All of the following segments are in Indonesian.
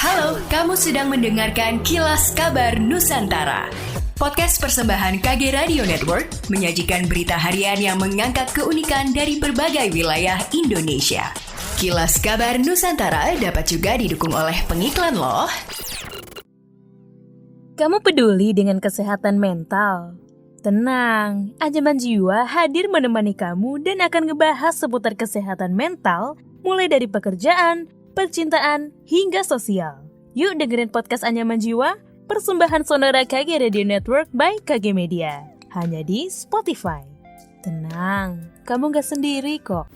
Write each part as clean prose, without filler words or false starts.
Halo, kamu sedang mendengarkan Kilas Kabar Nusantara. Podcast persembahan KG Radio Network menyajikan berita harian yang mengangkat keunikan dari berbagai wilayah Indonesia. Kilas Kabar Nusantara dapat juga didukung oleh pengiklan loh. Kamu peduli dengan kesehatan mental? Tenang, Anjaman Jiwa hadir menemani kamu dan akan ngebahas seputar kesehatan mental mulai dari pekerjaan, percintaan, hingga sosial. Yuk dengerin podcast Anjaman Jiwa, persembahan sonora KG Radio Network by KG Media. Hanya di Spotify. Tenang, kamu gak sendiri kok.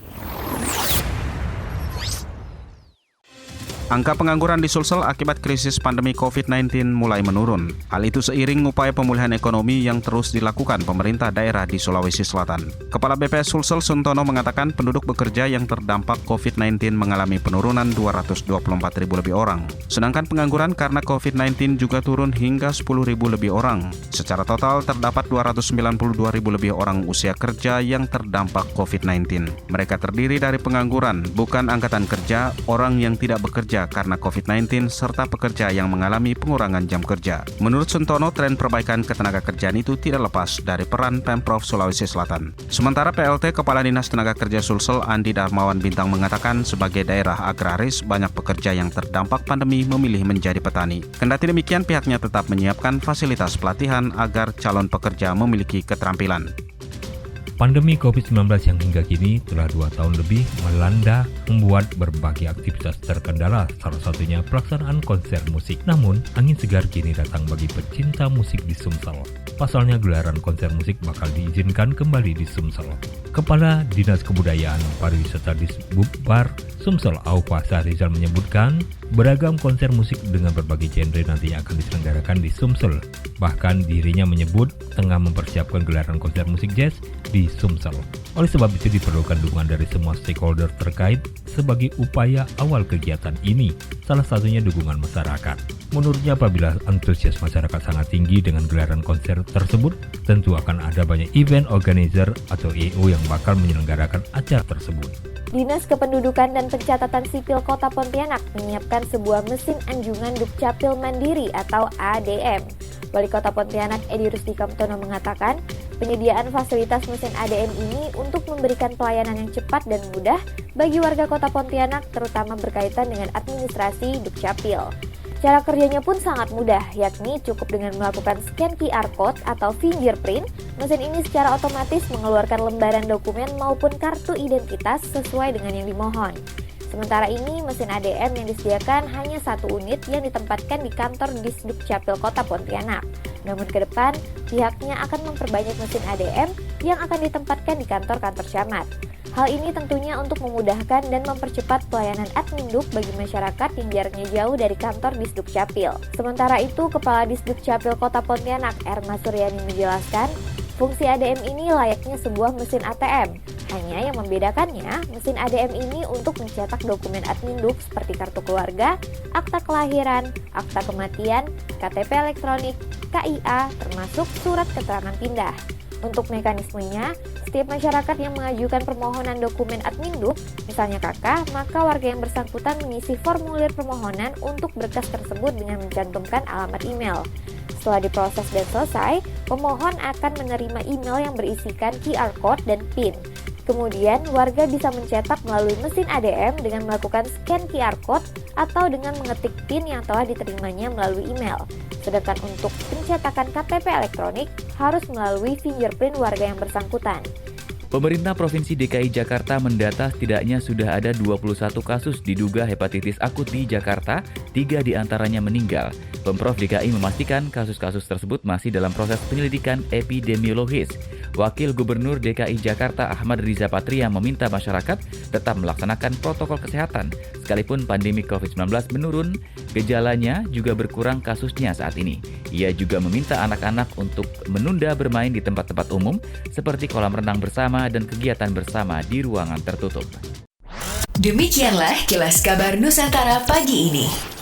Angka pengangguran di Sulsel akibat krisis pandemi COVID-19 mulai menurun. Hal itu seiring upaya pemulihan ekonomi yang terus dilakukan pemerintah daerah di Sulawesi Selatan. Kepala BPS Sulsel Suntono mengatakan penduduk bekerja yang terdampak COVID-19 mengalami penurunan 224.000 lebih orang. Sedangkan pengangguran karena COVID-19 juga turun hingga 10.000 lebih orang. Secara total terdapat 292.000 lebih orang usia kerja yang terdampak COVID-19. Mereka terdiri dari pengangguran, bukan angkatan kerja, orang yang tidak bekerja karena COVID-19 serta pekerja yang mengalami pengurangan jam kerja. Menurut Suntono, tren perbaikan ketenaga kerjaan itu tidak lepas dari peran Pemprov Sulawesi Selatan. Sementara PLT Kepala Dinas Tenaga Kerja Sulsel Andi Darmawan Bintang mengatakan sebagai daerah agraris, banyak pekerja yang terdampak pandemi memilih menjadi petani. Kendati demikian, pihaknya tetap menyiapkan fasilitas pelatihan agar calon pekerja memiliki keterampilan. Pandemi COVID-19 yang hingga kini telah 2 tahun lebih melanda membuat berbagai aktivitas terkendala, salah satunya pelaksanaan konser musik. Namun, angin segar kini datang bagi pecinta musik di Sumsel. Pasalnya gelaran konser musik bakal diizinkan kembali di Sumsel. Kepala Dinas Kebudayaan Pariwisata Disbudpar Sumsel Aufa Sahrizal menyebutkan beragam konser musik dengan berbagai genre nanti akan diselenggarakan di Sumsel. Bahkan dirinya menyebut tengah mempersiapkan gelaran konser musik jazz di Sumsel. Oleh sebab itu diperlukan dukungan dari semua stakeholder terkait sebagai upaya awal kegiatan ini, salah satunya dukungan masyarakat. Menurutnya apabila antusias masyarakat sangat tinggi dengan gelaran konser tersebut, tentu akan ada banyak event organizer atau EO yang bakal menyelenggarakan acara tersebut. Dinas Kependudukan dan Pencatatan Sipil Kota Pontianak menyiapkan sebuah mesin anjungan Dukcapil Mandiri atau ADM. Wali Kota Pontianak Edi Rusdika Mutono mengatakan, penyediaan fasilitas mesin ADM ini untuk memberikan pelayanan yang cepat dan mudah bagi warga Kota Pontianak, terutama berkaitan dengan administrasi Dukcapil. Cara kerjanya pun sangat mudah, yakni cukup dengan melakukan scan QR Code atau fingerprint. Mesin ini secara otomatis mengeluarkan lembaran dokumen maupun kartu identitas sesuai dengan yang dimohon. Sementara ini, mesin ADM yang disediakan hanya 1 unit yang ditempatkan di kantor Disdukcapil Kota Pontianak. Namun ke depan, pihaknya akan memperbanyak mesin ADM yang akan ditempatkan di kantor-kantor camat. Hal ini tentunya untuk memudahkan dan mempercepat pelayanan Adminduk bagi masyarakat yang jaraknya jauh dari kantor Disdukcapil. Sementara itu, Kepala Disdukcapil Kota Pontianak Erma Suryani menjelaskan, fungsi ADM ini layaknya sebuah mesin ATM. Hanya yang membedakannya, mesin ADM ini untuk mencetak dokumen Adminduk seperti kartu keluarga, akta kelahiran, akta kematian, KTP elektronik, KIA, termasuk surat keterangan pindah. Untuk mekanismenya, setiap masyarakat yang mengajukan permohonan dokumen Adminduk, misalnya KK, maka warga yang bersangkutan mengisi formulir permohonan untuk berkas tersebut dengan mencantumkan alamat email. Setelah diproses dan selesai, pemohon akan menerima email yang berisikan QR Code dan PIN. Kemudian, warga bisa mencetak melalui mesin ADM dengan melakukan scan QR Code atau dengan mengetik PIN yang telah diterimanya melalui email. Sedangkan untuk pencetakan KTP elektronik harus melalui fingerprint warga yang bersangkutan. Pemerintah Provinsi DKI Jakarta mendata setidaknya sudah ada 21 kasus diduga hepatitis akut di Jakarta, 3 diantaranya meninggal. Pemprov DKI memastikan kasus-kasus tersebut masih dalam proses penyelidikan epidemiologis. Wakil Gubernur DKI Jakarta Ahmad Riza Patria meminta masyarakat tetap melaksanakan protokol kesehatan. Sekalipun pandemi COVID-19 menurun, gejalanya juga berkurang kasusnya saat ini. Ia juga meminta anak-anak untuk menunda bermain di tempat-tempat umum seperti kolam renang bersama dan kegiatan bersama di ruangan tertutup. Demikianlah Kilas Kabar Nusantara pagi ini.